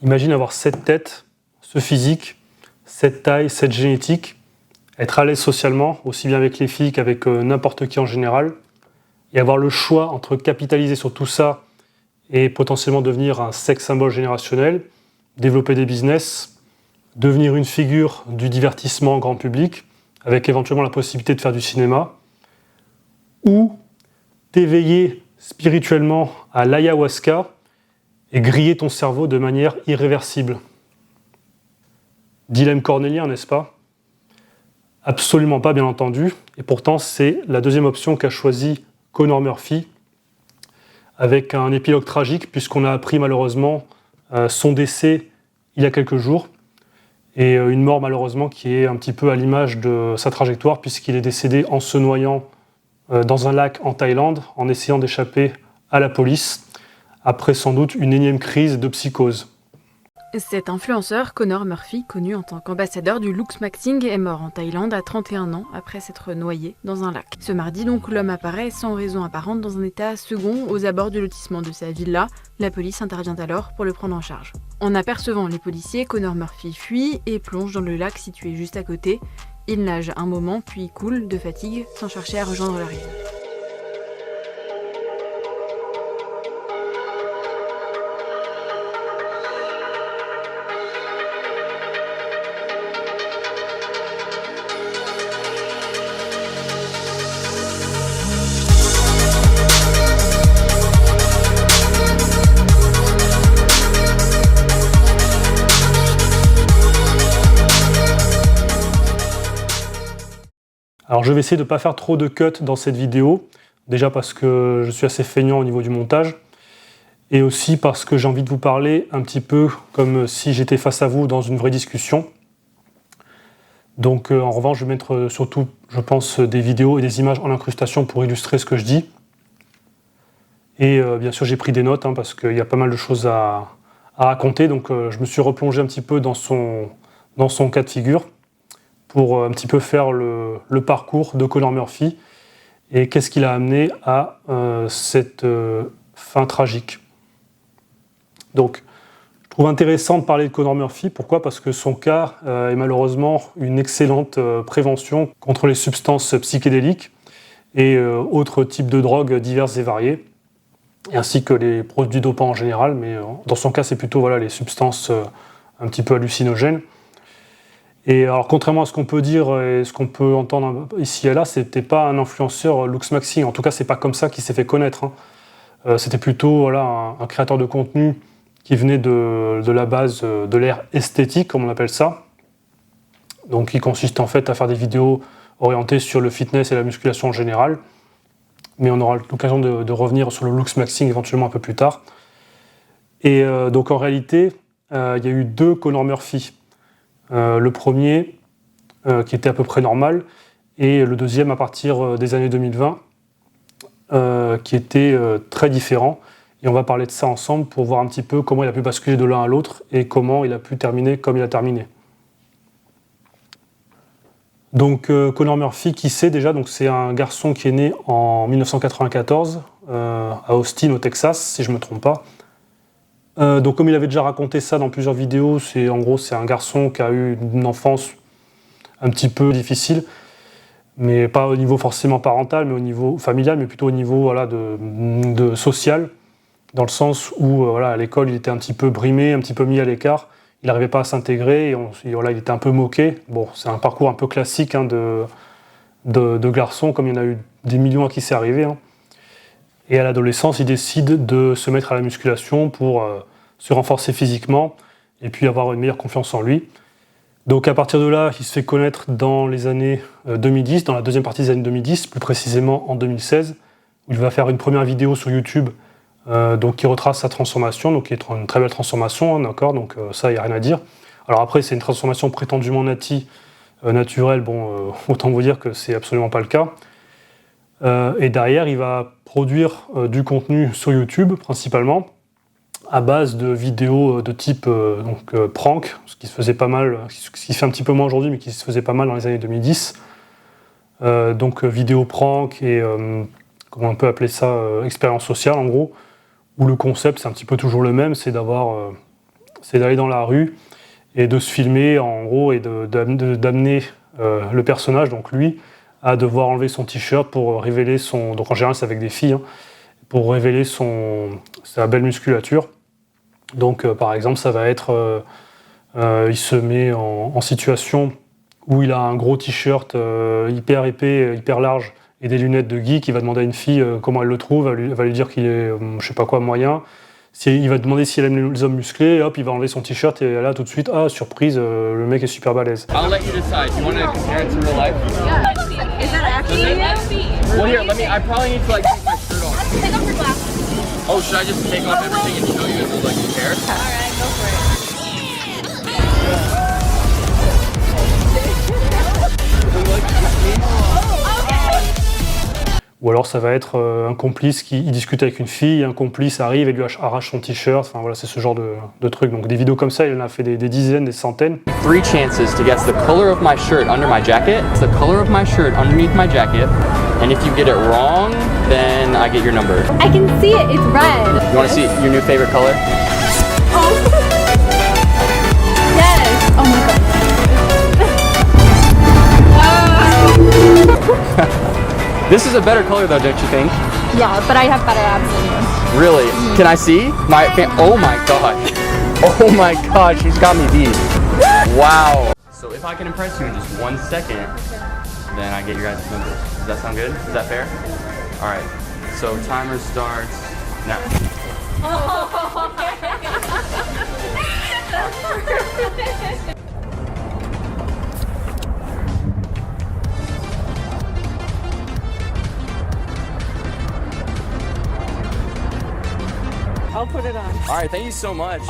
Imagine avoir cette tête, ce physique, cette taille, cette génétique, être à l'aise socialement, aussi bien avec les filles qu'avec n'importe qui en général, et avoir le choix entre capitaliser sur tout ça et potentiellement devenir un sex symbole générationnel, développer des business, devenir une figure du divertissement grand public, avec éventuellement la possibilité de faire du cinéma, ou t'éveiller spirituellement à l'ayahuasca et griller ton cerveau de manière irréversible. Dilemme cornélien, n'est-ce pas? Absolument pas, bien entendu, et pourtant c'est la deuxième option qu'a choisie Connor Murphy, avec un épilogue tragique, puisqu'on a appris malheureusement son décès il y a quelques jours, et une mort malheureusement qui est un petit peu à l'image de sa trajectoire, puisqu'il est décédé en se noyant dans un lac en Thaïlande, en essayant d'échapper à la police, après sans doute une énième crise de psychose. Cet influenceur, Connor Murphy, connu en tant qu'ambassadeur du Luxmaxing, est mort en Thaïlande à 31 ans après s'être noyé dans un lac. Ce mardi donc, l'homme apparaît sans raison apparente dans un état second aux abords du lotissement de sa villa. La police intervient alors pour le prendre en charge. En apercevant les policiers, Connor Murphy fuit et plonge dans le lac situé juste à côté. Il nage un moment puis coule de fatigue sans chercher à rejoindre la rive. Alors je vais essayer de ne pas faire trop de cuts dans cette vidéo, déjà parce que je suis assez feignant au niveau du montage, et aussi parce que j'ai envie de vous parler un petit peu comme si j'étais face à vous dans une vraie discussion. Donc en revanche, je vais mettre surtout, je pense, des vidéos et des images en incrustation pour illustrer ce que je dis. Et bien sûr, j'ai pris des notes, parce qu'il y a pas mal de choses à raconter, donc je me suis replongé un petit peu dans son cas de figure, pour un petit peu faire le parcours de Connor Murphy et qu'est-ce qui l'a amené à cette fin tragique. Donc, je trouve intéressant de parler de Connor Murphy. Pourquoi? Parce que son cas est malheureusement une excellente prévention contre les substances psychédéliques et autres types de drogues diverses et variées, ainsi que les produits dopants en général, mais dans son cas, c'est plutôt les substances un petit peu hallucinogènes. Et alors, contrairement à ce qu'on peut dire et ce qu'on peut entendre ici et là, c'était pas un influenceur Luxmaxing. En tout cas, c'est pas comme ça qu'il s'est fait connaître. C'était plutôt un créateur de contenu qui venait de la base de l'ère esthétique, comme on appelle ça. Donc, qui consiste en fait à faire des vidéos orientées sur le fitness et la musculation en général. Mais on aura l'occasion de revenir sur le Luxmaxing éventuellement un peu plus tard. Et donc, en réalité, il y a eu deux Connor Murphy. Le premier qui était à peu près normal et le deuxième à partir des années 2020 qui était très différent, et on va parler de ça ensemble pour voir un petit peu comment il a pu basculer de l'un à l'autre et comment il a pu terminer comme il a terminé. Donc Connor Murphy, qui c'est déjà? Donc, c'est un garçon qui est né en 1994 à Austin au Texas, si je ne me trompe pas. Donc comme il avait déjà raconté ça dans plusieurs vidéos, c'est un garçon qui a eu une enfance un petit peu difficile, mais pas au niveau forcément parental, mais au niveau familial, mais plutôt au niveau de social, dans le sens où à l'école il était un petit peu brimé, un petit peu mis à l'écart, il n'arrivait pas à s'intégrer, et il était un peu moqué. Bon, c'est un parcours un peu classique de garçon, comme il y en a eu des millions à qui c'est arrivé. Et à l'adolescence, il décide de se mettre à la musculation pour se renforcer physiquement et puis avoir une meilleure confiance en lui. Donc à partir de là, il se fait connaître dans les années 2010, dans la deuxième partie des années 2010, plus précisément en 2016, où il va faire une première vidéo sur YouTube qui retrace sa transformation, donc qui est une très belle transformation, d'accord, donc ça, il n'y a rien à dire. Alors après, c'est une transformation prétendument naturelle, autant vous dire que c'est absolument pas le cas. Et derrière, il va produire du contenu sur YouTube, principalement, à base de vidéos de type prank, ce qui se faisait pas mal, ce qui se fait un petit peu moins aujourd'hui, mais qui se faisait pas mal dans les années 2010. Vidéo prank et, comment on peut appeler ça, expérience sociale, en gros, où le concept, c'est un petit peu toujours le même, c'est d'avoir c'est d'aller dans la rue et de se filmer en gros et d'amener le personnage, donc lui, à devoir enlever son t-shirt pour révéler son... Donc en général c'est avec des filles, hein, pour révéler sa belle musculature. Donc par exemple ça va être, il se met en situation où il a un gros t-shirt hyper épais, hyper large et des lunettes de geek, il va demander à une fille comment elle le trouve, elle va lui dire qu'il est, je sais pas quoi, moyen. Il va demander si elle aime les hommes musclés, et hop, il va enlever son t-shirt et là tout de suite, ah surprise, le mec est super balèze. I'll let you decide. You want to compare it to real life? Is that actually? Well, here, I probably need to like take my shirt off. Take off your glasses. Oh, should I just take off everything and show you and like compare? Alright, go for it. Ou alors ça va être un complice qui discute avec une fille, un complice arrive et lui arrache son t-shirt, enfin voilà, c'est ce genre de truc. Donc des vidéos comme ça, il en a fait des dizaines, des centaines. 3 chances to guess the color of my shirt under my jacket, the color of my shirt underneath my jacket, and if you get it wrong, then I get your number. I can see it, it's red. You want to see your new favorite color? Yes. Oh my god. This is a better color though, don't you think? Yeah, but I have better abs than you. Really? Can I see? Oh my gosh. Oh my gosh, she's got me beat. Wow. So if I can impress you in just 1 second, then I get your guys' numbers. Does that sound good? Is that fair? Alright. So timer starts now. I'll put it on. Alright, thank you so much.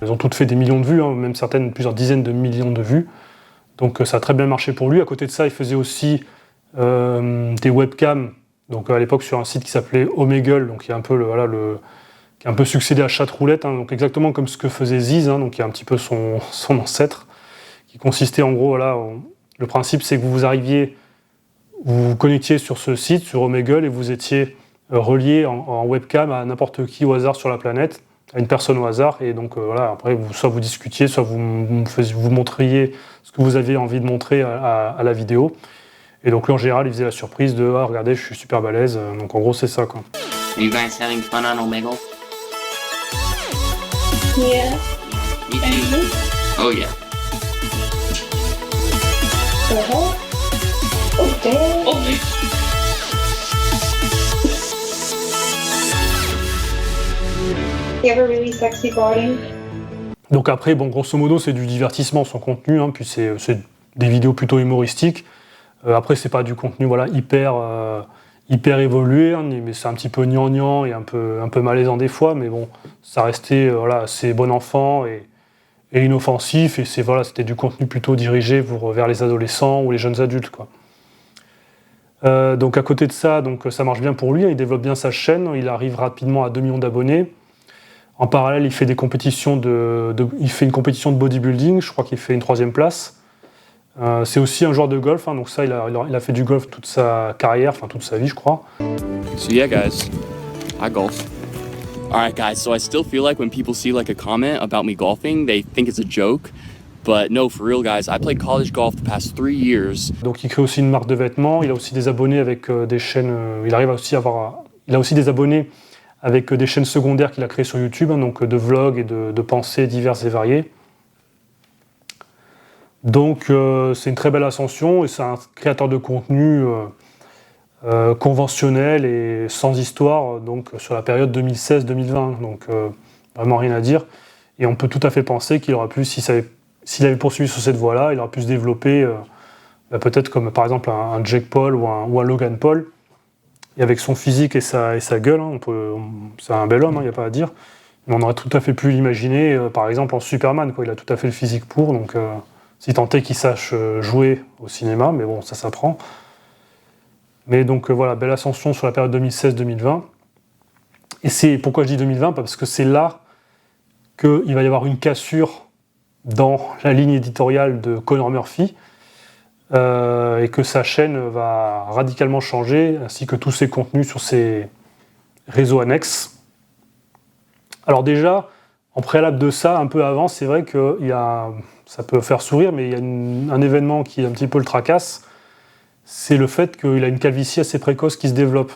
Elles ont toutes fait des millions de vues, hein, même certaines plusieurs dizaines de millions de vues. Donc ça a très bien marché pour lui. À côté de ça, il faisait aussi des webcams. Donc à l'époque sur un site qui s'appelait Omegle, donc qui est un peu qui a un peu succédé à Chatroulette, hein, donc exactement comme ce que faisait Ziz, hein, donc qui est un petit peu son ancêtre, qui consistait en gros, voilà, le principe c'est que vous vous connectiez sur ce site, sur Omegle, et vous étiez relié en webcam à n'importe qui au hasard sur la planète, à une personne au hasard, et donc voilà, après soit vous discutiez, soit vous montriez ce que vous aviez envie de montrer à la vidéo. Et donc lui en général il faisait la surprise de ah regardez je suis super balèze, donc en gros c'est ça quoi. Are you guys having fun on Omegle? Yeah. Me too. Oh yeah. Oh damn. Oh wait. You have a really sexy body. Donc après bon grosso modo c'est du divertissement son contenu, hein, puis c'est des vidéos plutôt humoristiques. Après c'est pas du contenu voilà hyper évolué, hein, mais c'est un petit peu gnangnan et un peu malaisant des fois, mais bon ça restait voilà assez bon enfant et inoffensif, et c'était du contenu plutôt dirigé vers les adolescents ou les jeunes adultes quoi. Donc à côté de ça, donc ça marche bien pour lui, il développe bien sa chaîne, il arrive rapidement à 2 millions d'abonnés. En parallèle, il fait une compétition de bodybuilding, je crois qu'il fait une 3e place. C'est aussi un joueur de golf, hein, donc ça il a fait du golf toute sa carrière, enfin toute sa vie je crois. So yeah guys, I golf. Alright guys, so I still feel like when people see like a comment about me golfing, they think it's a joke. But no, for real guys, I played college golf the past 3 years. Donc il crée aussi une marque de vêtements, il a aussi des abonnés avec des chaînes, il a aussi des abonnés avec des chaînes secondaires qu'il a créées sur YouTube, hein, donc de vlogs et de pensées diverses et variées. Donc c'est une très belle ascension et c'est un créateur de contenu conventionnel et sans histoire, donc sur la période 2016-2020, donc vraiment rien à dire. Et on peut tout à fait penser qu'il aurait pu, s'il avait poursuivi sur cette voie-là, il aurait pu se développer peut-être comme par exemple un Jake Paul ou un Logan Paul. Et avec son physique et sa gueule, hein, c'est un bel homme, il n'y a pas à dire. Mais on aurait tout à fait pu l'imaginer, par exemple en Superman, quoi. Il a tout à fait le physique pour, donc si tant est qu'il sache jouer au cinéma, mais bon, ça s'apprend. Mais donc voilà, belle ascension sur la période 2016-2020. Et c'est pourquoi je dis 2020, parce que c'est là qu'il va y avoir une cassure dans la ligne éditoriale de Conor Murphy, et que sa chaîne va radicalement changer, ainsi que tous ses contenus sur ses réseaux annexes. Alors déjà, en préalable de ça, un peu avant, c'est vrai que ça peut faire sourire, mais il y a un événement qui un petit peu le tracasse, c'est le fait qu'il a une calvitie assez précoce qui se développe.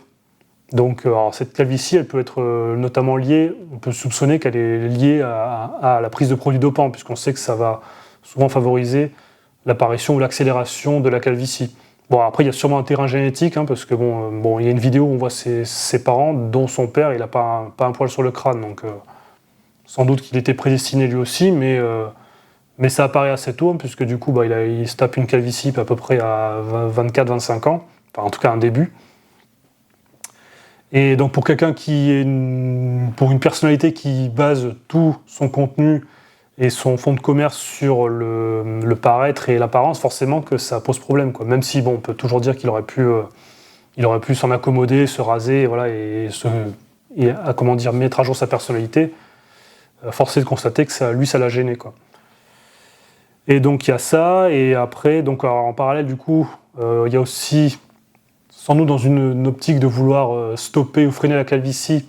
Donc alors cette calvitie, elle peut être notamment liée, on peut soupçonner qu'elle est liée à la prise de produits dopants, puisqu'on sait que ça va souvent favoriser l'apparition ou l'accélération de la calvitie. Bon, après, il y a sûrement un terrain génétique, hein, parce que il y a une vidéo où on voit ses parents, dont son père, il n'a pas un poil sur le crâne, donc sans doute qu'il était prédestiné lui aussi, mais ça apparaît assez tôt, hein, puisque du coup, il se tape une calvitie à peu près à 24-25 ans, enfin en tout cas un début. Et donc pour quelqu'un pour une personnalité qui base tout son contenu et son fond de commerce sur le paraître et l'apparence, forcément que ça pose problème, quoi. Même si on peut toujours dire qu'il aurait pu s'en accommoder, se raser, voilà, et mettre à jour sa personnalité. Force est de constater que ça l'a gêné, quoi. Et donc il y a ça, et après, donc alors, en parallèle du coup, il y a aussi, sans doute dans une optique de vouloir stopper ou freiner la calvitie,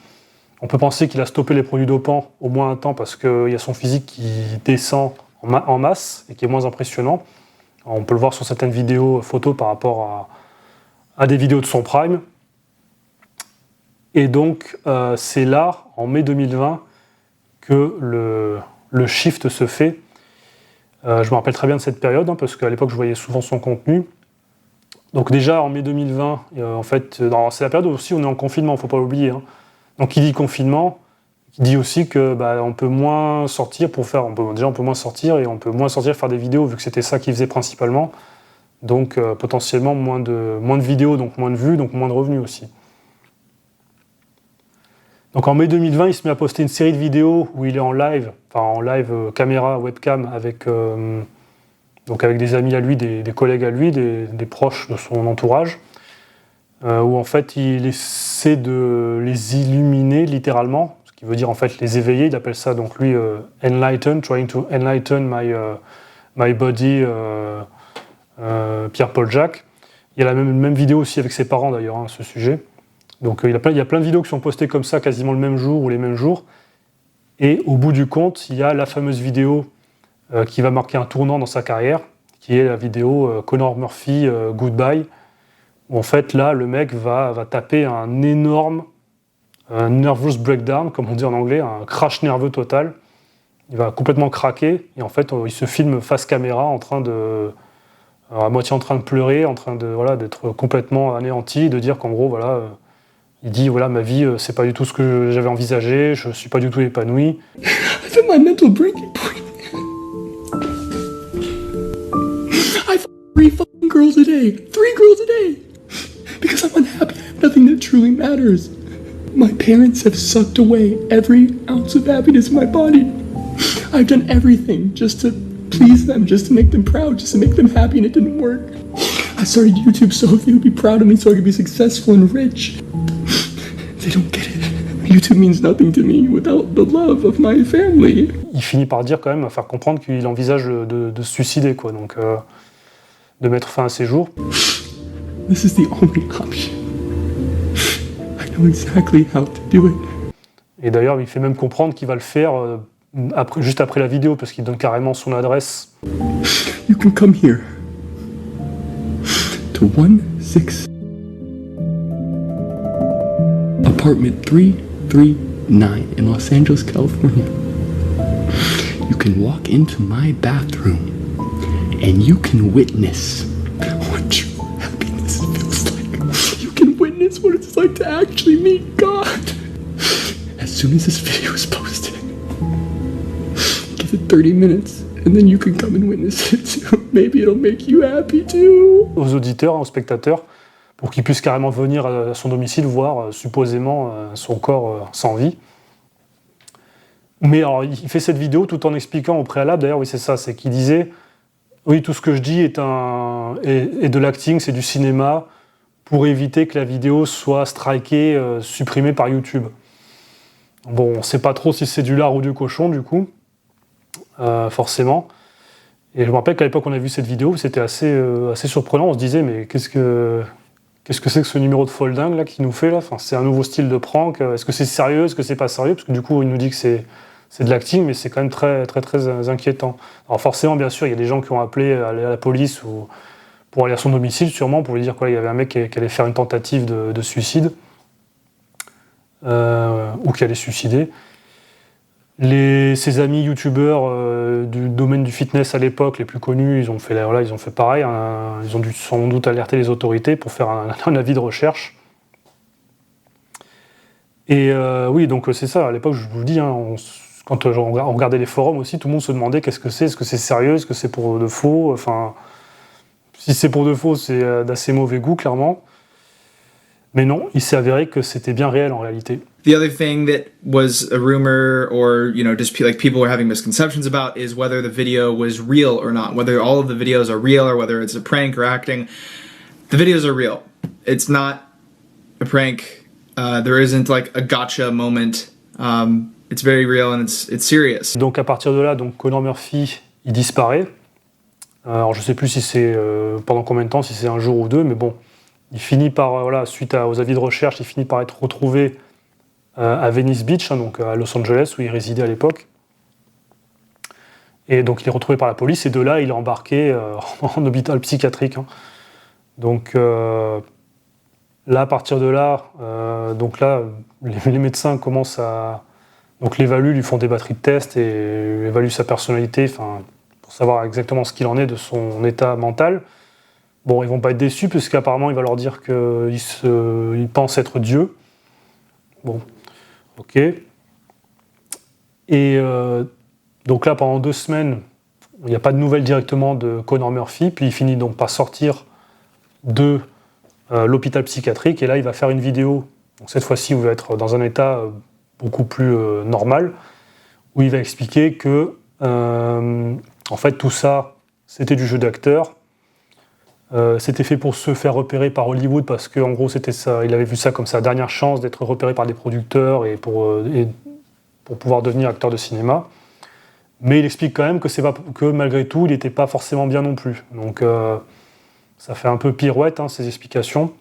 on peut penser qu'il a stoppé les produits dopants au moins un temps parce qu'il y a son physique qui descend en masse et qui est moins impressionnant. Alors, on peut le voir sur certaines vidéos photos par rapport à des vidéos de son prime. Et donc c'est là, en mai 2020, que le shift se fait. Je me rappelle très bien de cette période, hein, parce qu'à l'époque je voyais souvent son contenu. Donc déjà en mai 2020, en fait, c'est la période où aussi on est en confinement, il ne faut pas l'oublier, hein. Donc qui dit confinement, qui dit aussi que on peut moins sortir on peut moins sortir et on peut moins sortir faire des vidéos vu que c'était ça qu'il faisait principalement. Donc potentiellement moins de vidéos, donc moins de vues, donc moins de revenus aussi. Donc en mai 2020, il se met à poster une série de vidéos où il est en live caméra, webcam, avec des amis à lui, des collègues à lui, des proches de son entourage, où en fait il essaie de les illuminer littéralement, ce qui veut dire en fait les éveiller. Il appelle ça donc lui trying to enlighten my body, Pierre-Paul Jacques. Il y a la même vidéo aussi avec ses parents d'ailleurs, hein, à ce sujet. Donc il y a plein de vidéos qui sont postées comme ça quasiment le même jour ou les mêmes jours. Et au bout du compte, il y a la fameuse vidéo qui va marquer un tournant dans sa carrière, qui est la vidéo Conor Murphy Goodbye, où en fait là le mec va taper un énorme nervous breakdown, comme on dit en anglais, un crash nerveux total. Il va complètement craquer et en fait il se filme face caméra à moitié en train de pleurer, en train d'être complètement anéanti, de dire qu'en gros il dit ma vie c'est pas du tout ce que j'avais envisagé, je suis pas du tout épanoui. I've hit my mental breaking point. I fuck 3 fucking girls a day. 3 girls a day. Because I'm unhappy. I have nothing that truly matters. My parents have sucked away every ounce of happiness in my body. I've done everything just to please them, just to make them proud, just to make them happy, and it didn't work. I started YouTube so they would be proud of me, so I could be successful and rich. They don't get it. YouTube means nothing to me without the love of my family. Il finit par dire quand même, à faire comprendre qu'il envisage de se suicider, quoi, donc de mettre fin à ses jours. This is the only option. I know exactly how to do it. Et d'ailleurs, il fait même comprendre qu'il va le faire juste après la vidéo, parce qu'il donne carrément son adresse. You can come here to 16 apartment 339 in Los Angeles, California. You can walk into my bathroom and you can witness what true happiness feels like. You can witness what it's like to actually meet God. As soon as this video is posted, give it 30 minutes and then you can come and witness it too. Maybe it'll make you happy too. Aux auditeurs, aux spectateurs, pour qu'ils puissent carrément venir à son domicile voir supposément son corps sans vie. Mais alors, il fait cette vidéo tout en expliquant au préalable, d'ailleurs, oui c'est ça, c'est qu'il disait « Oui, tout ce que je dis est de l'acting, c'est du cinéma, pour éviter que la vidéo soit strikée, supprimée par YouTube. » Bon, on ne sait pas trop si c'est du lard ou du cochon, du coup, forcément. Et je me rappelle qu'à l'époque, on a vu cette vidéo, c'était assez surprenant, on se disait « Mais qu'est-ce qu'est-ce que c'est que ce numéro de folding là qu'il nous fait là? Enfin, c'est un nouveau style de prank. Est-ce que c'est sérieux? Est-ce que c'est pas sérieux? Parce que du coup, il nous dit que c'est de l'acting, mais c'est quand même très, très, très inquiétant. Alors forcément, bien sûr, il y a des gens qui ont appelé à la police ou pour aller à son domicile, sûrement, pour lui dire qu'il y avait un mec qui allait faire une tentative de suicide ou qui allait se suicider. Ses amis youtubeurs du domaine du fitness à l'époque, les plus connus, ils ont fait pareil. Ils ont dû sans doute alerter les autorités pour faire un avis de recherche. Et oui, donc c'est ça, à l'époque, je vous le dis, quand on regardait les forums aussi, tout le monde se demandait qu'est-ce que c'est, est-ce que c'est sérieux, est-ce que c'est pour de faux, enfin, si c'est pour de faux, c'est d'assez mauvais goût, clairement. Mais non, il s'est avéré que c'était bien réel en réalité. The other thing that was a rumor or, just like people were having misconceptions about is whether the video was real or not, whether all of the videos are real or whether it's a prank or acting. The videos are real. It's not a prank. There isn't like a gotcha moment. It's very real and it's serious. Donc à partir de là, Connor Murphy, il disparaît. Alors je sais plus si c'est pendant combien de temps, si c'est un jour ou deux, mais bon, il finit par, suite aux avis de recherche, il finit par être retrouvé à Venice Beach, donc à Los Angeles, où il résidait à l'époque. Et donc il est retrouvé par la police, et de là, il est embarqué en hôpital psychiatrique. Donc là, à partir de là, les médecins commencent à... Donc l'évaluent, lui font des batteries de tests et évaluent sa personnalité, pour savoir exactement ce qu'il en est de son état mental. Bon, ils vont pas être déçus, puisqu'apparemment, il va leur dire qu'il pense être Dieu. Bon, ok. Et donc là, pendant 2 semaines, il n'y a pas de nouvelles directement de Connor Murphy, puis il finit donc par sortir de l'hôpital psychiatrique, et là, il va faire une vidéo. Donc cette fois-ci, il va être dans un état beaucoup plus normal, où il va expliquer que, en fait, tout ça, c'était du jeu d'acteur. C'était fait pour se faire repérer par Hollywood parce qu'en gros c'était ça, il avait vu ça comme sa dernière chance d'être repéré par des producteurs et pour pouvoir devenir acteur de cinéma. Mais il explique quand même que malgré tout il n'était pas forcément bien non plus. Donc ça fait un peu pirouette ces explications.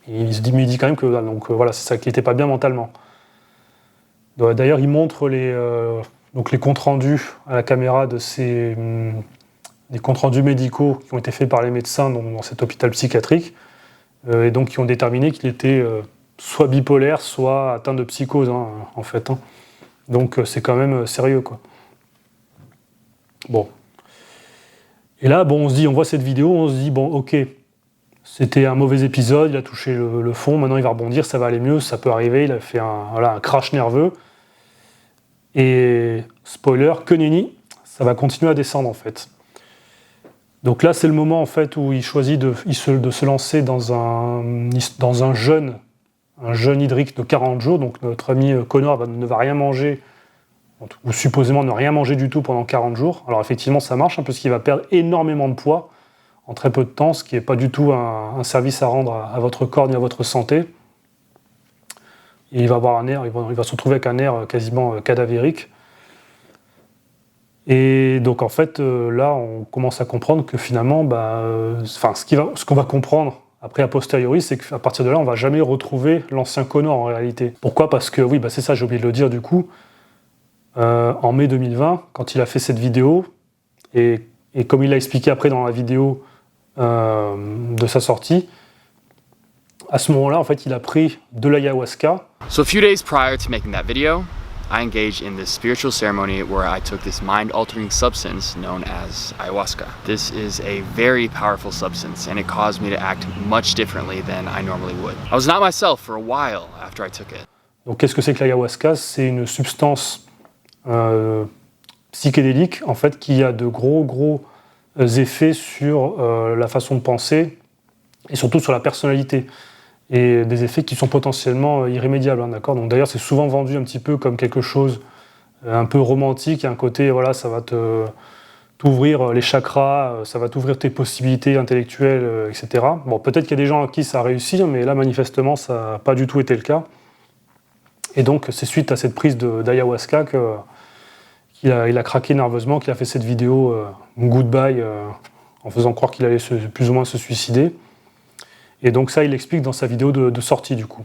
Et il dit quand même que voilà, c'est ça, qu'il n'était pas bien mentalement. D'ailleurs il montre les comptes rendus à la caméra de des comptes rendus médicaux qui ont été faits par les médecins dans cet hôpital psychiatrique, et donc qui ont déterminé qu'il était soit bipolaire, soit atteint de psychose, en fait. Donc c'est quand même sérieux, quoi. Bon. Et là, on voit cette vidéo, on se dit, bon, ok, c'était un mauvais épisode, il a touché le fond, maintenant il va rebondir, ça va aller mieux, ça peut arriver, il a fait un crash nerveux. Et, spoiler, que nenni, ça va continuer à descendre, en fait. Donc là, c'est le moment en fait où il choisit de se lancer dans un jeûne hydrique de 40 jours. Donc notre ami Connor ne va rien manger, ou supposément ne rien manger du tout pendant 40 jours. Alors effectivement, ça marche, parce qu'il va perdre énormément de poids en très peu de temps, ce qui n'est pas du tout un service à rendre à votre corps ni à votre santé. Et il va avoir il va se retrouver avec un air quasiment cadavérique. Et donc en fait, là, on commence à comprendre que finalement, ce qu'on va comprendre après a posteriori, c'est qu'à partir de là, on ne va jamais retrouver l'ancien Connor en réalité. Pourquoi ? Parce que, oui, c'est ça, j'ai oublié de le dire du coup, en mai 2020, quand il a fait cette vidéo, et comme il l'a expliqué après dans la vidéo de sa sortie, à ce moment-là, en fait, il a pris de l'ayahuasca. So a few days prior to making that video, I engaged in this spiritual ceremony where I took this mind-altering substance known as ayahuasca. This is a very powerful substance, and it caused me to act much differently than I normally would. I was not myself for a while after I took it. Donc qu'est-ce que c'est que l'ayahuasca ? C'est une substance psychédélique, en fait, qui a de gros effets sur la façon de penser, et surtout sur la personnalité. Et des effets qui sont potentiellement irrémédiables, d'accord ? Donc d'ailleurs, c'est souvent vendu un petit peu comme quelque chose un peu romantique, un côté, voilà, ça va t'ouvrir les chakras, ça va t'ouvrir tes possibilités intellectuelles, etc. Bon, peut-être qu'il y a des gens à qui ça a réussi, mais là, manifestement, ça n'a pas du tout été le cas. Et donc, c'est suite à cette prise d'ayahuasca qu'il a craqué nerveusement, qu'il a fait cette vidéo Goodbye, en faisant croire qu'il allait plus ou moins se suicider. Et donc ça, il l'explique dans sa vidéo de sortie du coup.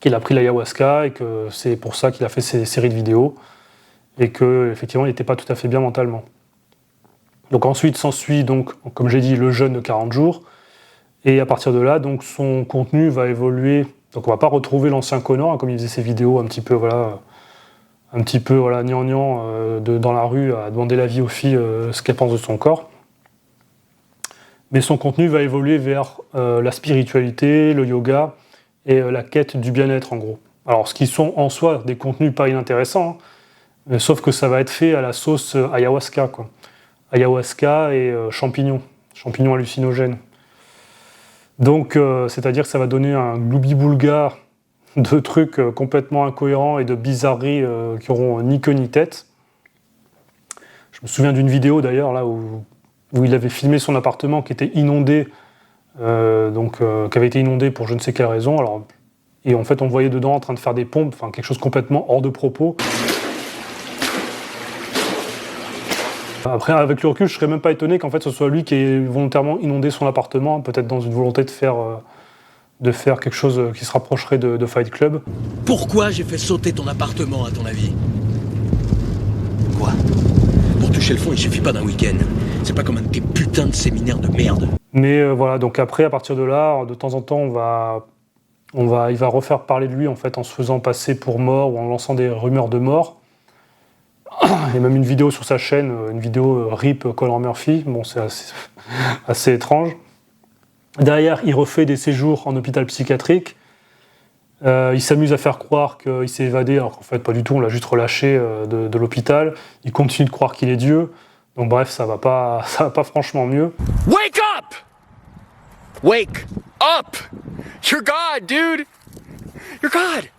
Qu'il a pris l'ayahuasca et que c'est pour ça qu'il a fait ces séries de vidéos et qu'effectivement il n'était pas tout à fait bien mentalement. Donc ensuite s'ensuit donc, comme j'ai dit, le jeûne de 40 jours. Et à partir de là, donc son contenu va évoluer. Donc on va pas retrouver l'ancien Connor, hein, comme il faisait ses vidéos un petit peu gnangnan dans la rue à demander l'avis aux filles ce qu'elles pensent de son corps. Mais son contenu va évoluer vers la spiritualité, le yoga et la quête du bien-être en gros. Alors ce qui sont en soi des contenus pas inintéressants, hein, sauf que ça va être fait à la sauce ayahuasca, quoi. Ayahuasca et champignons hallucinogènes. Donc c'est-à-dire que ça va donner un gloubi-boulga de trucs complètement incohérents et de bizarreries qui auront ni queue ni tête. Je me souviens d'une vidéo d'ailleurs là où il avait filmé son appartement qui était inondé, qui avait été inondé pour je ne sais quelle raison. Alors, et en fait on le voyait dedans en train de faire des pompes, enfin quelque chose complètement hors de propos. Après, avec le recul, je serais même pas étonné qu'en fait ce soit lui qui ait volontairement inondé son appartement, peut-être dans une volonté de faire quelque chose qui se rapprocherait de Fight Club. Pourquoi j'ai fait sauter ton appartement, à ton avis? Quoi? Pour toucher le fond, il suffit pas d'un week-end. C'est pas comme un de tes putains de séminaires de merde. Mais voilà, donc après, à partir de là, de temps en temps, il va refaire parler de lui en fait en se faisant passer pour mort ou en lançant des rumeurs de mort. Il y a même une vidéo sur sa chaîne, une vidéo RIP Conor Murphy. Bon, c'est assez étrange. Derrière, il refait des séjours en hôpital psychiatrique. Il s'amuse à faire croire qu'il s'est évadé, alors qu'en fait, pas du tout, on l'a juste relâché de l'hôpital. Il continue de croire qu'il est Dieu. Donc bref, ça va pas franchement mieux. Wake up! Wake up! You're God, dude! You're God!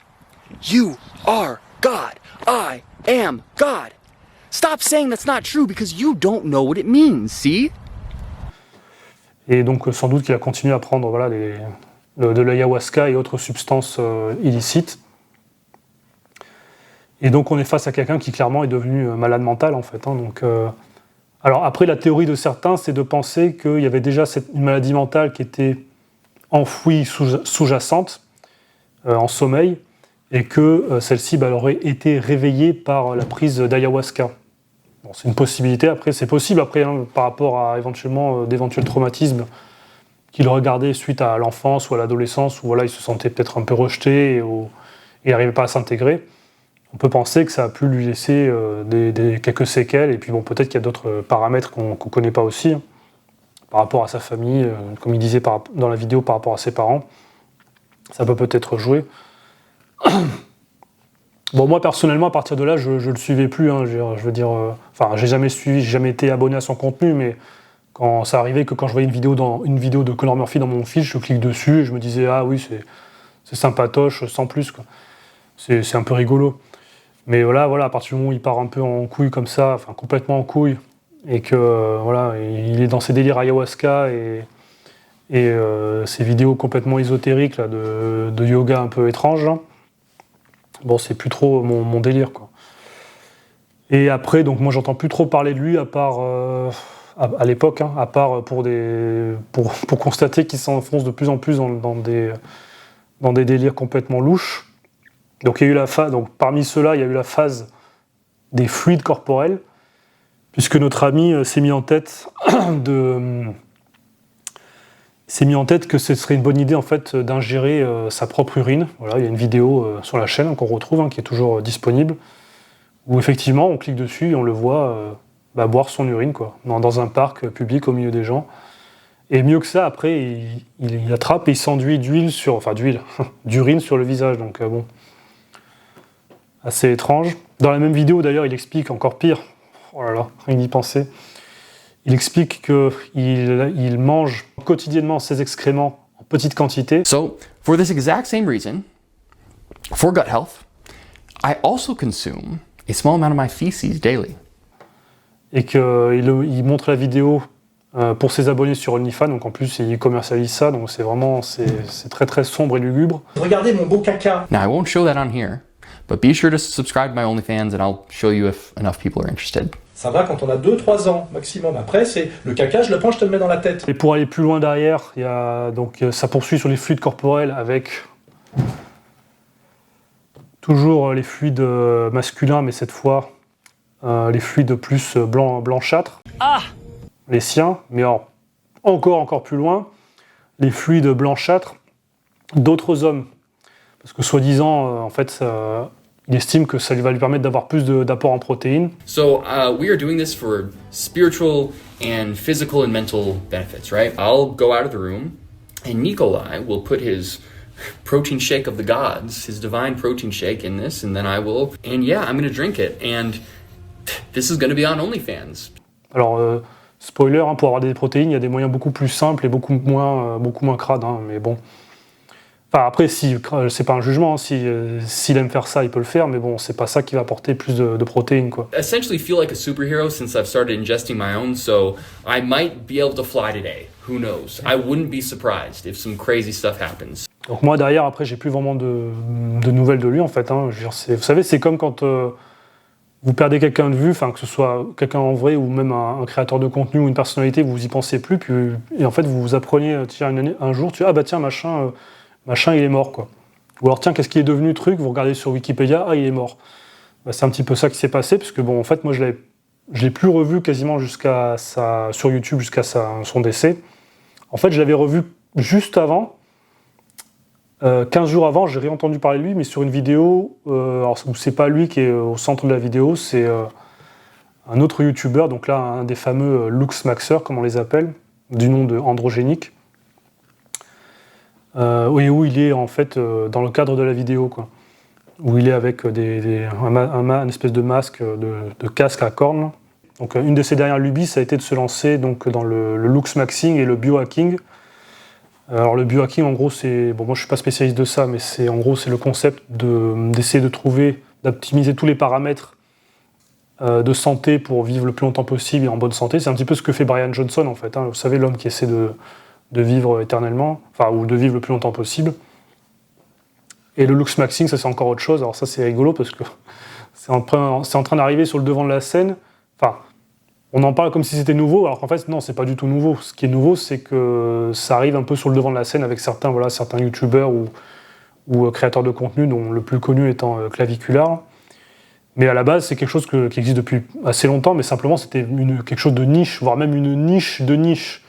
You are God! I am God! Stop saying that's not true because you don't know what it means, see? Et donc sans doute qu'il a continué à prendre de l'ayahuasca et autres substances illicites. Et donc on est face à quelqu'un qui clairement est devenu malade mental en fait. Hein, donc, alors après la théorie de certains c'est de penser qu'il y avait déjà une maladie mentale qui était enfouie sous-jacente, en sommeil, et que celle-ci elle aurait été réveillée par la prise d'ayahuasca. Bon, c'est une possibilité, après c'est possible après hein, par rapport à éventuellement d'éventuels traumatismes qu'il regardait suite à l'enfance ou à l'adolescence où voilà, il se sentait peut-être un peu rejeté et n'arrivait pas à s'intégrer. On peut penser que ça a pu lui laisser quelques séquelles et puis bon, peut-être qu'il y a d'autres paramètres qu'on connaît pas aussi hein, par rapport à sa famille, comme il disait dans la vidéo par rapport à ses parents. Ça peut peut-être jouer. Bon, moi personnellement, à partir de là, je le suivais plus. Hein, je veux dire, j'ai jamais suivi, j'ai jamais été abonné à son contenu, mais quand ça arrivait que quand je voyais une vidéo de Conor Murphy dans mon fil, je clique dessus et je me disais ah oui c'est sympatoche, sans plus quoi. C'est un peu rigolo. Mais voilà, à partir du moment où il part un peu en couille comme ça, enfin complètement en couille, et que voilà, il est dans ses délires ayahuasca et ces vidéos complètement ésotériques là, de yoga un peu étranges. Hein. Bon, c'est plus trop mon délire, quoi. Et après, donc moi, j'entends plus trop parler de lui, à part à l'époque, hein, à part pour constater qu'il s'enfonce de plus en plus dans des délires complètement louches. Donc il y a eu la phase, donc parmi ceux-là, il y a eu la phase des fluides corporels, puisque notre ami s'est mis en tête que ce serait une bonne idée en fait d'ingérer sa propre urine. Voilà, il y a une vidéo sur la chaîne qu'on retrouve, hein, qui est toujours disponible, où effectivement on clique dessus et on le voit boire son urine quoi, dans un parc public au milieu des gens. Et mieux que ça, après il attrape et il s'enduit d'urine sur le visage. Donc bon, assez étrange. Dans la même vidéo d'ailleurs, il explique encore pire. Oh là là, rien d'y penser. Il explique qu'il mange quotidiennement ses excréments en petite quantité. So, for this exact same reason, for gut health, I also consume a small amount of my feces daily. Et qu'il montre la vidéo pour ses abonnés sur OnlyFans, donc en plus il commercialise ça, donc c'est très très sombre et lugubre. Regardez mon beau caca. Now, I won't show that on here, but be sure to subscribe to my OnlyFans and I'll show you if enough people are interested. Ça va quand on a 2-3 ans maximum. Après, c'est le caca, je le prends, je te le mets dans la tête. Et pour aller plus loin derrière, il y a, donc, ça poursuit sur les fluides corporels avec toujours les fluides masculins, mais cette fois les fluides plus blanchâtres. Les siens, mais alors, encore plus loin, les fluides blanchâtres d'autres hommes. Parce que soi-disant, en fait, il estime que ça va lui permettre d'avoir plus d'apport en protéines. So we are doing this for spiritual and physical and mental benefits, right? I'll go out of the room and Nikolai will put his protein shake of the gods, his divine protein shake in this, and then I will, and yeah, I'm going to drink it, and this is going to be on OnlyFans. Alors, spoiler, hein, pour avoir des protéines, il y a des moyens beaucoup plus simples et beaucoup moins crades, hein, mais bon. Enfin, après, c'est pas un jugement, hein, s'il aime faire ça, il peut le faire, mais bon, c'est pas ça qui va apporter plus de protéines, quoi. Essentially feel like a superhero since I've started ingesting my own, so I might be able to fly today. Who knows? I wouldn't be surprised if some crazy stuff happens. Donc moi, derrière, après, j'ai plus vraiment de nouvelles de lui, en fait. Hein. Je veux dire, vous savez, c'est comme quand vous perdez quelqu'un de vue, enfin, que ce soit quelqu'un en vrai ou même un créateur de contenu ou une personnalité, vous y pensez plus, et en fait, vous vous apprenez, tiens, un jour, tiens, machin, il est mort, quoi. Ou alors, tiens, qu'est-ce qu'il est devenu, truc, vous regardez sur Wikipédia, il est mort. Bah, c'est un petit peu ça qui s'est passé, parce que, bon, en fait, moi, je l'ai plus revu quasiment sur YouTube jusqu'à son décès. En fait, je l'avais revu juste avant, 15 jours avant, j'ai réentendu parler de lui, mais sur une vidéo, alors c'est pas lui qui est au centre de la vidéo, c'est un autre YouTuber, donc là, un des fameux Luxmaxer, comme on les appelle, du nom de Androgénique. Où il est en fait dans le cadre de la vidéo, quoi. Où il est avec une espèce de masque, de casque à cornes. Donc une de ses dernières lubies, ça a été de se lancer donc, dans le Luxmaxing et le biohacking. Alors le biohacking, en gros, c'est... Bon, moi je suis pas spécialiste de ça, mais c'est le concept d'essayer d'optimiser tous les paramètres de santé pour vivre le plus longtemps possible et en bonne santé. C'est un petit peu ce que fait Brian Johnson, en fait. Hein. Vous savez, l'homme qui essaie de vivre éternellement, enfin, ou de vivre le plus longtemps possible. Et le Luxmaxing, ça c'est encore autre chose. Alors ça c'est rigolo parce que c'est en train d'arriver sur le devant de la scène. Enfin, on en parle comme si c'était nouveau, alors qu'en fait non, c'est pas du tout nouveau. Ce qui est nouveau, c'est que ça arrive un peu sur le devant de la scène avec certains youtubeurs ou créateurs de contenu, dont le plus connu étant Claviculaire. Mais à la base, c'est quelque chose qui existe depuis assez longtemps, mais simplement c'était quelque chose de niche, voire même une niche de niche.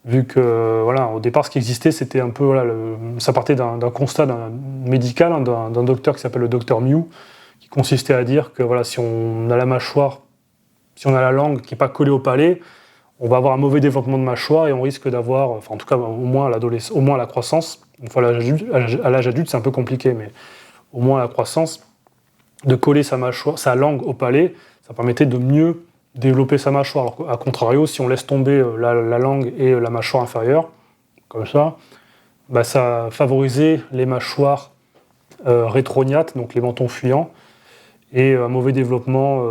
Vu que, voilà, au départ, ce qui existait, c'était un peu, voilà, ça partait d'un constat médical, hein, d'un docteur qui s'appelle le docteur Mew, qui consistait à dire que, voilà, si on a la mâchoire, si on a la langue qui n'est pas collée au palais, on va avoir un mauvais développement de mâchoire et on risque d'avoir, enfin, en tout cas, au moins à la croissance. Une fois à l'âge adulte, c'est un peu compliqué, mais au moins à la croissance, de coller sa langue au palais, ça permettait de mieux développer sa mâchoire. Alors, à contrario, si on laisse tomber la langue et la mâchoire inférieure, comme ça, bah, ça favorisait les mâchoires rétrognates, donc les mentons fuyants, et un mauvais développement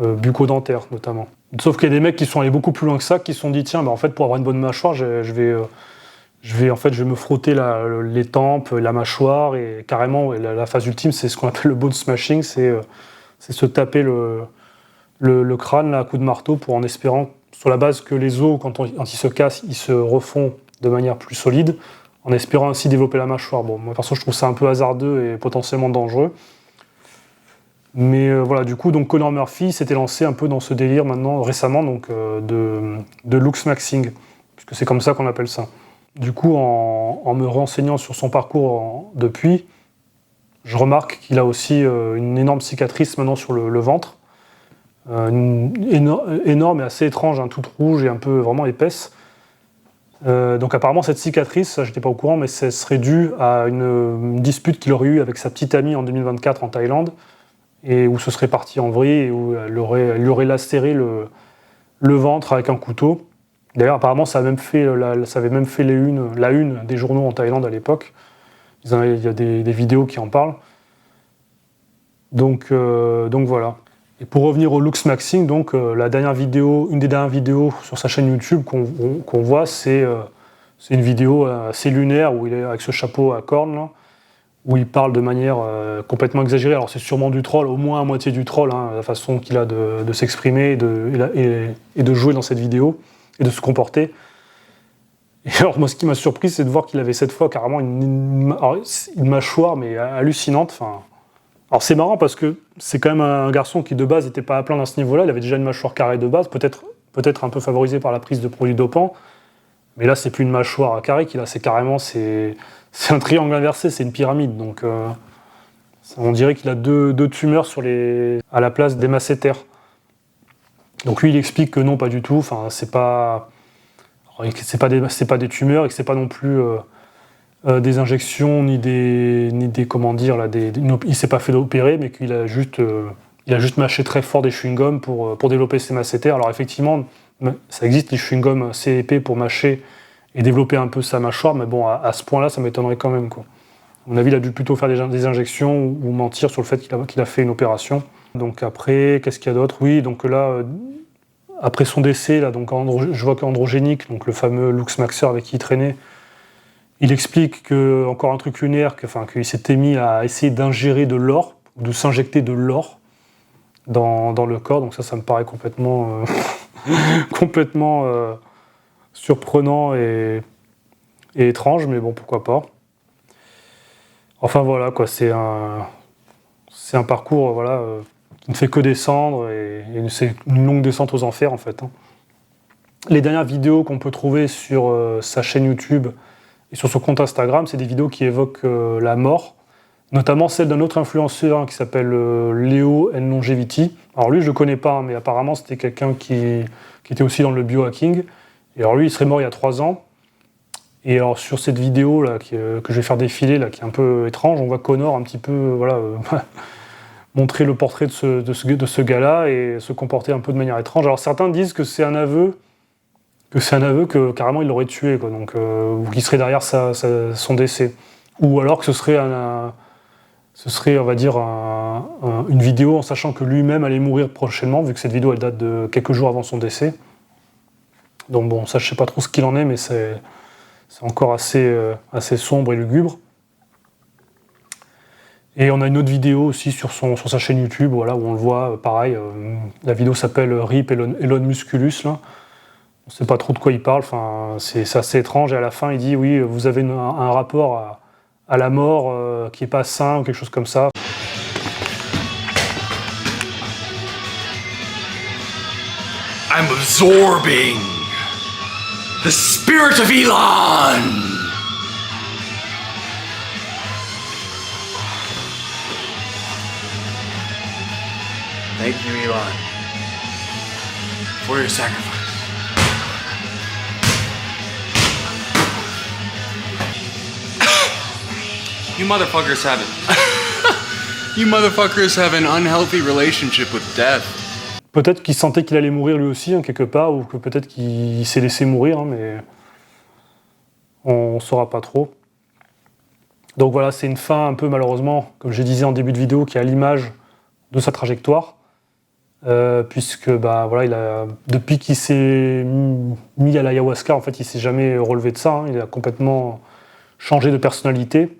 bucco-dentaire notamment. Sauf qu'il y a des mecs qui sont allés beaucoup plus loin que ça, qui se sont dit tiens, bah, en fait, pour avoir une bonne mâchoire, je vais me frotter les tempes, la mâchoire, et carrément, la phase ultime, c'est ce qu'on appelle le bone smashing, c'est se taper le crâne là, à coup de marteau en espérant, sur la base que les os, quand ils se cassent, ils se refont de manière plus solide, en espérant ainsi développer la mâchoire. Bon, moi perso, je trouve ça un peu hasardeux et potentiellement dangereux. Mais voilà, du coup, donc Connor Murphy s'était lancé un peu dans ce délire maintenant, récemment, donc, de Luxmaxing, puisque c'est comme ça qu'on appelle ça. Du coup, en me renseignant sur son parcours depuis, je remarque qu'il a aussi une énorme cicatrice maintenant sur le ventre, énorme et assez étrange, hein, toute rouge et un peu vraiment épaisse. Donc apparemment cette cicatrice, ça j'étais pas au courant, mais ça serait dû à une dispute qu'il aurait eue avec sa petite amie en 2024 en Thaïlande, et où ce serait parti en vrille et où elle lui aurait lacéré le ventre avec un couteau. D'ailleurs apparemment ça avait même fait la une des journaux en Thaïlande à l'époque. Il y a des vidéos qui en parlent. Donc voilà. Et pour revenir au Luxmaxing, donc une des dernières vidéos sur sa chaîne YouTube qu'on voit, c'est une vidéo assez lunaire où il est avec ce chapeau à cornes là, où il parle de manière complètement exagérée. Alors c'est sûrement du troll, au moins à moitié du troll, hein, la façon qu'il a de s'exprimer et de jouer dans cette vidéo, et de se comporter. Et alors moi ce qui m'a surpris, c'est de voir qu'il avait cette fois carrément une mâchoire mais hallucinante. Enfin, alors c'est marrant parce que c'est quand même un garçon qui de base n'était pas à plaindre à ce niveau-là, il avait déjà une mâchoire carrée de base, peut-être un peu favorisé par la prise de produits dopants, mais là c'est plus une mâchoire carrée qu'il a, c'est carrément c'est un triangle inversé, c'est une pyramide, donc on dirait qu'il a deux tumeurs à la place des masséters. Donc lui il explique que non, pas du tout, enfin c'est pas des tumeurs et que c'est pas non plus des injections ni des comment dire là, il s'est pas fait opérer, mais qu'il a juste mâché très fort des chewing-gums pour développer ses masséters. Alors effectivement, ça existe les chewing-gums assez épais pour mâcher et développer un peu sa mâchoire, mais bon, à ce point-là, ça m'étonnerait quand même, quoi. À mon avis, il a dû plutôt faire des injections ou mentir sur le fait qu'il a fait une opération. Donc après, qu'est-ce qu'il y a d'autre? Oui, donc là, après son décès, là, donc je vois qu'Androgénique, donc le fameux Lux Maxer avec qui il traînait, il explique que, encore un truc lunaire, qu'il s'était mis à essayer d'ingérer de l'or, ou de s'injecter de l'or dans le corps. Donc ça me paraît complètement, surprenant et étrange, mais bon, pourquoi pas. Enfin voilà, quoi, c'est un parcours voilà, qui ne fait que descendre, et c'est une longue descente aux enfers, en fait. Hein. Les dernières vidéos qu'on peut trouver sur sa chaîne YouTube et sur son compte Instagram, c'est des vidéos qui évoquent la mort, notamment celle d'un autre influenceur qui s'appelle Léo N Longevity. Alors lui, je ne le connais pas, hein, mais apparemment c'était quelqu'un qui était aussi dans le biohacking. Et alors lui, il serait mort il y a 3 ans. Et alors sur cette vidéo là, que je vais faire défiler, là, qui est un peu étrange, on voit Connor un petit peu montrer le portrait de ce gars-là et se comporter un peu de manière étrange. Alors certains disent que c'est un aveu, que carrément il l'aurait tué, quoi, donc, ou qu'il serait derrière son décès. Ou alors que ce serait, on va dire, une vidéo en sachant que lui-même allait mourir prochainement, vu que cette vidéo elle date de quelques jours avant son décès. Donc bon, ça je sais pas trop ce qu'il en est, mais c'est encore assez sombre et lugubre. Et on a une autre vidéo aussi sur sa chaîne YouTube, voilà, où on le voit, pareil, la vidéo s'appelle RIP Elon Musculus, là. On ne sait pas trop de quoi il parle, enfin, c'est assez étrange, et à la fin il dit, oui, vous avez un rapport à la mort qui n'est pas sain, ou quelque chose comme ça. I'm absorbing the spirit of Elon! Thank you, Elon, for your sacrifice. You motherfuckers have an unhealthy relationship with death. Peut-être qu'il sentait qu'il allait mourir lui aussi, hein, quelque part, ou que peut-être qu'il s'est laissé mourir, hein, mais on ne saura pas trop. Donc voilà, c'est une fin un peu malheureusement, comme je disais en début de vidéo, qui est à l'image de sa trajectoire, puisque voilà, depuis qu'il s'est mis à l'ayahuasca, en fait, il ne s'est jamais relevé de ça, hein, il a complètement changé de personnalité.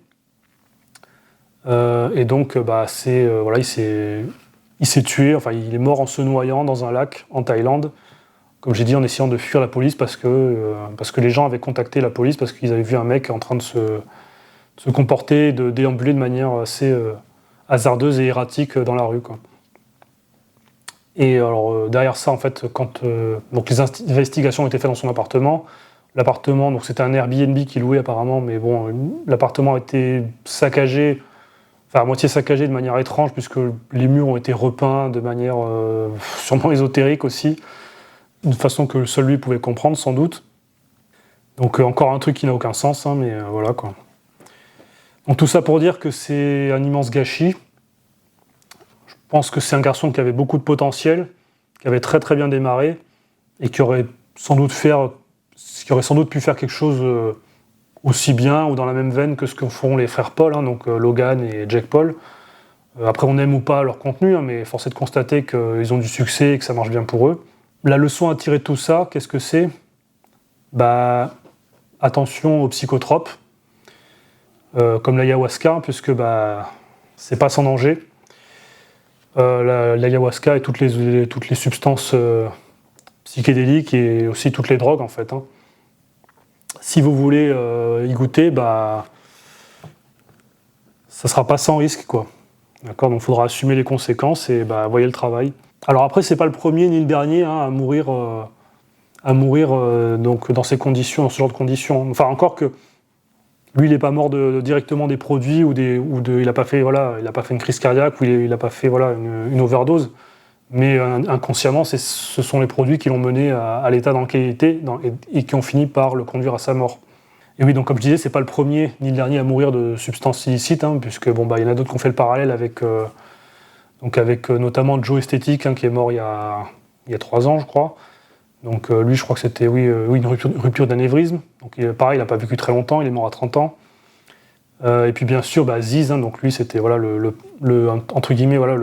Et donc, voilà, il s'est tué, enfin, il est mort en se noyant dans un lac en Thaïlande, comme j'ai dit, en essayant de fuir la police parce que les gens avaient contacté la police parce qu'ils avaient vu un mec en train de se comporter, de déambuler de manière assez hasardeuse et erratique dans la rue, quoi. Et alors, derrière ça, en fait, donc les investigations ont été faites dans son appartement. L'appartement, donc c'était un Airbnb qu'il louait apparemment, mais bon, l'appartement a été saccagé, enfin à moitié saccagé de manière étrange, puisque les murs ont été repeints de manière sûrement ésotérique aussi, d'une façon que seul lui pouvait comprendre sans doute. Donc encore un truc qui n'a aucun sens, hein, mais voilà, quoi. Donc tout ça pour dire que c'est un immense gâchis. Je pense que c'est un garçon qui avait beaucoup de potentiel, qui avait très très bien démarré, et qui aurait sans doute pu faire quelque chose aussi bien ou dans la même veine que ce que font les frères Paul, hein, donc Logan et Jake Paul. Après, on aime ou pas leur contenu, hein, mais force est de constater qu'ils ont du succès et que ça marche bien pour eux. La leçon à tirer de tout ça, qu'est-ce que c'est ? Attention aux psychotropes. comme l'ayahuasca, puisque bah, c'est pas sans danger. L'ayahuasca et toutes les substances psychédéliques et aussi toutes les drogues en fait. Hein. Si vous voulez y goûter, bah, ça sera pas sans risque, quoi. D'accord, donc il faudra assumer les conséquences et bah, voyez le travail. Alors après, c'est pas le premier ni le dernier hein, à mourir donc dans ces conditions, dans ce genre de conditions. Enfin, encore que lui, il n'est pas mort directement des produits il n'a pas fait une crise cardiaque ou il n'a pas fait une overdose. Mais inconsciemment, ce sont les produits qui l'ont mené à l'état dans lequel il était et qui ont fini par le conduire à sa mort. Et oui, donc comme je disais, c'est pas le premier ni le dernier à mourir de substances illicites, hein, puisque bon, bah, il y en a d'autres qui ont fait le parallèle avec notamment Joe Esthetic, hein, qui est mort il y a 3 ans, je crois. Donc lui, je crois que c'était une rupture d'anévrisme. Donc pareil, il n'a pas vécu très longtemps, il est mort à 30 ans. Et puis bien sûr, bah, Ziz, hein, donc lui, c'était voilà, entre guillemets, voilà,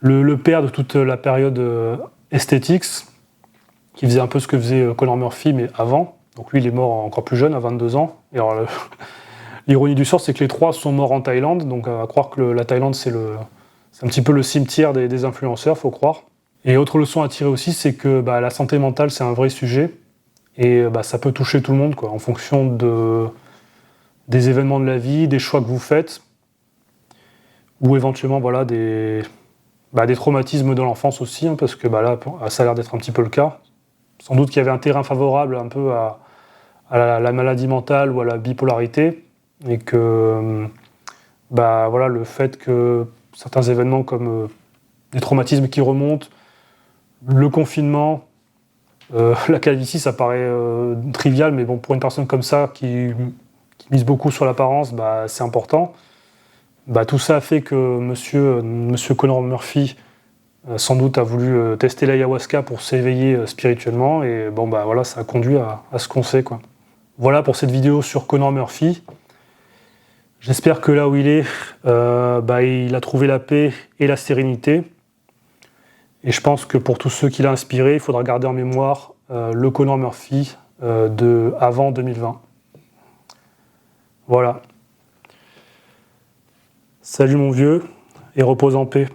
le père de toute la période Aesthetics, qui faisait un peu ce que faisait Conor Murphy, mais avant. Donc lui, il est mort encore plus jeune, à 22 ans. Et alors, l'ironie du sort, c'est que les 3 sont morts en Thaïlande. Donc à croire que la Thaïlande, c'est un petit peu le cimetière des influenceurs, faut croire. Et autre leçon à tirer aussi, c'est que bah, la santé mentale, c'est un vrai sujet. Et bah, ça peut toucher tout le monde, quoi, en fonction des événements de la vie, des choix que vous faites, ou éventuellement voilà, des traumatismes de l'enfance aussi, hein, parce que bah, là, ça a l'air d'être un petit peu le cas. Sans doute qu'il y avait un terrain favorable un peu à la maladie mentale ou à la bipolarité, et que bah, voilà, le fait que certains événements comme des traumatismes qui remontent, le confinement, la calvitie, ça paraît trivial, mais bon, pour une personne comme ça qui mise beaucoup sur l'apparence, bah, c'est important. Bah, tout ça a fait que monsieur Conor Murphy sans doute a voulu tester l'ayahuasca pour s'éveiller spirituellement, et bon bah voilà, ça a conduit à ce qu'on sait, quoi. Voilà pour cette vidéo sur Conor Murphy. J'espère que là où il est, il a trouvé la paix et la sérénité. Et je pense que pour tous ceux qui l'a inspiré, il faudra garder en mémoire le Conor Murphy de avant 2020. Voilà. Salut mon vieux, et repose en paix.